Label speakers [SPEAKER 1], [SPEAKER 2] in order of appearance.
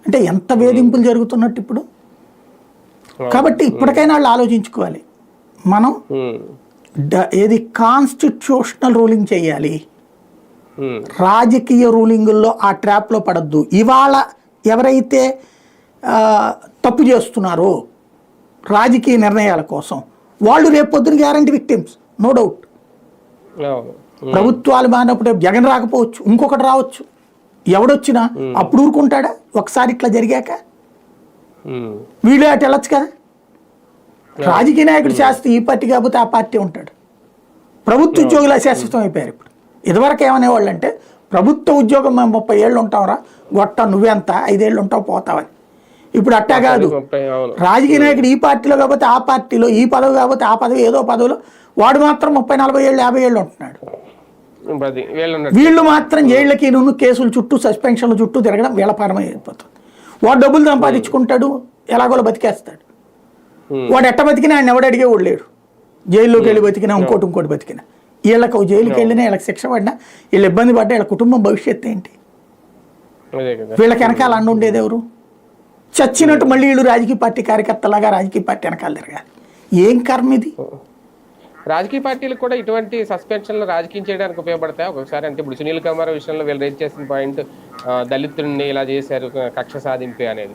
[SPEAKER 1] అంటే ఎంత వేధింపులు జరుగుతున్నట్టు ఇప్పుడు. కాబట్టి ఇప్పటికైనా వాళ్ళు ఆలోచించుకోవాలి. మనం ఏది కాన్స్టిట్యూషనల్ రూలింగ్ చేయాలి, రాజకీయ రూలింగుల్లో ఆ ట్రాప్లో పడద్దు. ఇవాళ ఎవరైతే తప్పు చేస్తున్నారో రాజకీయ నిర్ణయాల కోసం వాళ్ళు రేపు పొద్దున గ్యారంటీ విక్టిమ్స్, నో డౌట్. ప్రభుత్వాలు మారినప్పుడు జగన్ రాకపోవచ్చు, ఇంకొకటి రావచ్చు, ఎవడొచ్చినా అప్పుడు ఊరుకుంటాడా? ఒకసారి ఇట్లా జరిగాక వీళ్ళు అటు వెళ్ళొచ్చు కదా. రాజకీయ నాయకుడు శాస్త్రం ఈ పార్టీ కాకపోతే ఆ పార్టీ ఉంటాడు. ప్రభుత్వ ఉద్యోగులు అశాశ్వతం అయిపోయారు ఇప్పుడు. ఇదివరకు ఏమనేవాళ్ళు అంటే ప్రభుత్వ ఉద్యోగం మేము 30 ఏళ్ళు ఉంటావురా గొట్ట, నువ్వెంత 5 ఏళ్ళు ఉంటావు పోతావని. ఇప్పుడు అట్టా కాదు. రాజకీయ నాయకుడు ఈ పార్టీలో కాకపోతే ఆ పార్టీలో, ఈ పదవి కాకపోతే ఆ పదవి, ఏదో పదవిలో వాడు మాత్రం 30, 40 ఏళ్ళు, 50 ఏళ్ళు ఉంటున్నాడు. వీళ్ళు మాత్రం జైళ్ళకి కేసుల చుట్టూ, సస్పెన్షన్ల చుట్టూ తిరగడం వీళ్ళపరమై అయిపోతుంది. వాడు డబ్బులు సంపాదించుకుంటాడు, ఎలాగోలా బతికేస్తాడు. వాడు ఎట్ట బతికినా ఆయన ఎవడు అడిగేవాడు లేడు. జైల్లోకి వెళ్ళి బతికినా, ఇంకోటి బతికినా, వీళ్ళకు జైలుకి వెళ్ళినా, వీళ్ళకి శిక్ష పడినా, వీళ్ళు ఇబ్బంది పడ్డా వీళ్ళ కుటుంబం భవిష్యత్తు ఏంటి? వీళ్ళకి వెనకాల అండ ఉండేది ఎవరు? చచ్చినట్టు మళ్ళీ వీళ్ళు రాజకీయ పార్టీ కార్యకర్తలాగా రాజకీయ పార్టీ వెనకాల తిరగాలి. ఏం కర్మ ఇది?
[SPEAKER 2] రాజకీయ పార్టీలకు కూడా ఇటువంటి సస్పెన్షన్లు రాజకీయం చేయడానికి ఉపయోగపడతాయి ఒకసారి. అంటే ఇప్పుడు సునీల్ కుమార్ విషయంలో వీళ్ళు రేజ్ చేసిన పాయింట్, దళితుడిని ఇలా చేశారు, కక్ష సాధింపే అనేది.